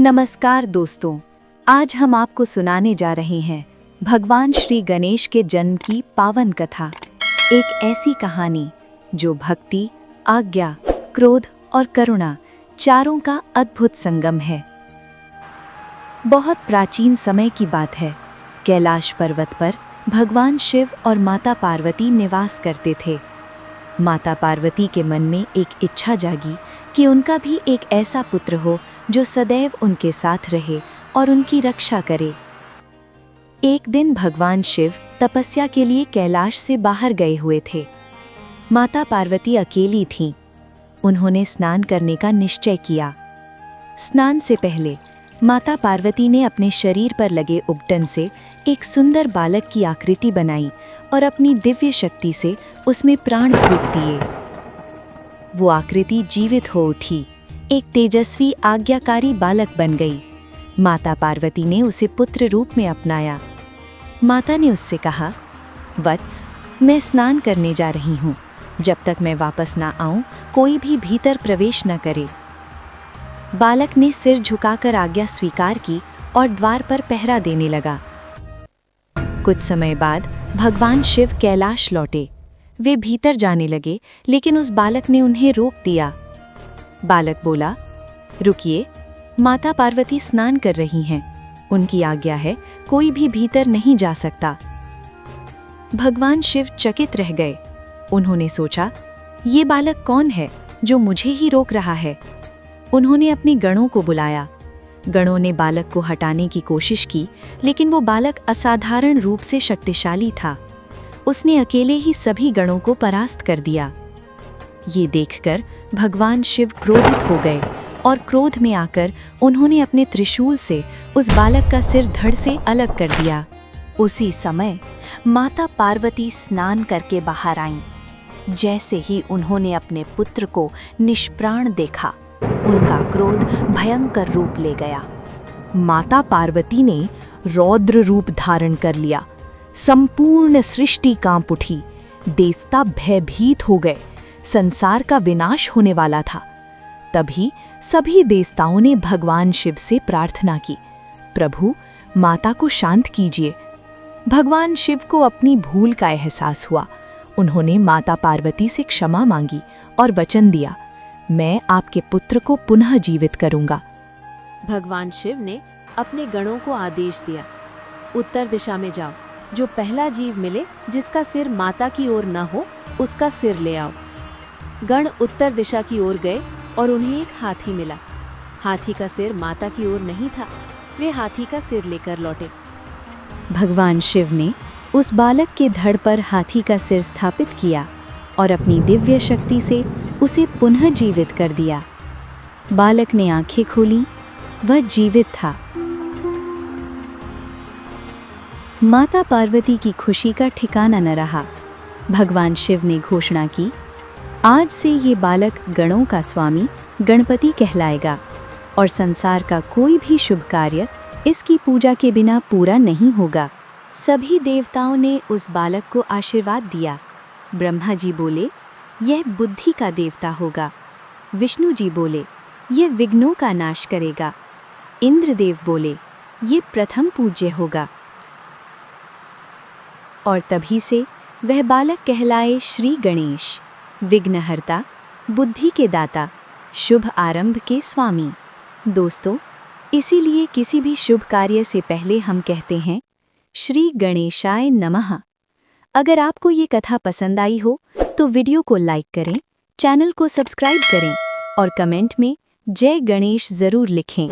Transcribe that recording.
नमस्कार दोस्तों, आज हम आपको सुनाने जा रहे हैं भगवान श्री गणेश के जन्म की पावन कथा। एक ऐसी कहानी जो भक्ति, आज्ञा, क्रोध और करुणा चारों का अद्भुत संगम है। बहुत प्राचीन समय की बात है। कैलाश पर्वत पर भगवान शिव और माता पार्वती निवास करते थे। माता पार्वती के मन में एक इच्छा जागी कि उनका भी एक ऐसा पुत्र हो जो सदैव उनके साथ रहे और उनकी रक्षा करे। एक दिन भगवान शिव तपस्या के लिए कैलाश से बाहर गए हुए थे। माता पार्वती अकेली थीं। उन्होंने स्नान करने का निश्चय किया। स्नान से पहले माता पार्वती ने अपने शरीर पर लगे उबटन से एक सुंदर बालक की आकृति बनाई और अपनी दिव्य शक्ति से उसमें प्राण फूंक दिए। वो आकृति जीवित हो उठी, एक तेजस्वी आज्ञाकारी बालक बन गई। माता पार्वती ने उसे पुत्र रूप में अपनाया। माता ने उससे कहा, वत्स, मैं स्नान करने जा रही हूँ। जब तक मैं वापस ना आऊं, कोई भी भीतर प्रवेश न करे। बालक ने सिर झुकाकर आज्ञा स्वीकार की और द्वार पर पहरा देने लगा। कुछ समय बाद भगवान शिव कैलाश लौटे। वे भीतर जाने लगे, लेकिन उस बालक ने उन्हें रोक दिया। बालक बोला, रुकिए, माता पार्वती स्नान कर रही हैं। उनकी आज्ञा है, कोई भी भीतर नहीं जा सकता। भगवान शिव चकित रह गए। उन्होंने सोचा, ये बालक कौन है जो मुझे ही रोक रहा है। उन्होंने अपने गणों को बुलाया। गणों ने बालक को हटाने की कोशिश की, लेकिन वो बालक असाधारण रूप से शक्तिशाली था। उसने अकेले ही सभी गणों को परास्त कर दिया। ये देखकर भगवान शिव क्रोधित हो गए और क्रोध में आकर उन्होंने अपने त्रिशूल से उस बालक का सिर धड़ से अलग कर दिया। उसी समय माता पार्वती स्नान करके बाहर आईं। जैसे ही उन्होंने अपने पुत्र को निष्प्राण देखा, उनका क्रोध भयंकर रूप ले गया। माता पार्वती ने रौद्र रूप धारण कर लिया। संपूर्ण सृष्टि कांप उठी। देवता भयभीत हो गए। संसार का विनाश होने वाला था। तभी सभी देवताओं ने भगवान शिव से प्रार्थना की, प्रभु, माता को शांत कीजिए। भगवान शिव को अपनी भूल का एहसास हुआ। उन्होंने माता पार्वती से क्षमा मांगी और वचन दिया, मैं आपके पुत्र को पुनः जीवित करूंगा। भगवान शिव ने अपने गणों को आदेश दिया, उत्तर दिशा में जाओ। जो पहला जीव मिले जिसका सिर माता की ओर न हो, उसका सिर ले आओ। गण उत्तर दिशा की ओर गए और उन्हें एक हाथी मिला। हाथी का सिर माता की ओर नहीं था। वे हाथी का सिर लेकर लौटे। भगवान शिव ने उस बालक के धड़ पर हाथी का सिर स्थापित किया और अपनी दिव्य शक्ति से उसे पुनः जीवित कर दिया। बालक ने आंखें खोली। वह जीवित था। माता पार्वती की खुशी का ठिकाना न रहा। भगवान शिव ने घोषणा की, आज से ये बालक गणों का स्वामी गणपति कहलाएगा और संसार का कोई भी शुभ कार्य इसकी पूजा के बिना पूरा नहीं होगा। सभी देवताओं ने उस बालक को आशीर्वाद दिया। ब्रह्मा जी बोले, यह बुद्धि का देवता होगा। विष्णु जी बोले, यह विघ्नों का नाश करेगा। इंद्रदेव बोले, ये प्रथम पूज्य होगा। और तभी से वह बालक कहलाए श्री गणेश, विघ्नहर्ता, बुद्धि के दाता, शुभ आरंभ के स्वामी। दोस्तों, इसीलिए किसी भी शुभ कार्य से पहले हम कहते हैं, श्री गणेशाय नमः। अगर आपको ये कथा पसंद आई हो तो वीडियो को लाइक करें, चैनल को सब्सक्राइब करें और कमेंट में जय गणेश जरूर लिखें।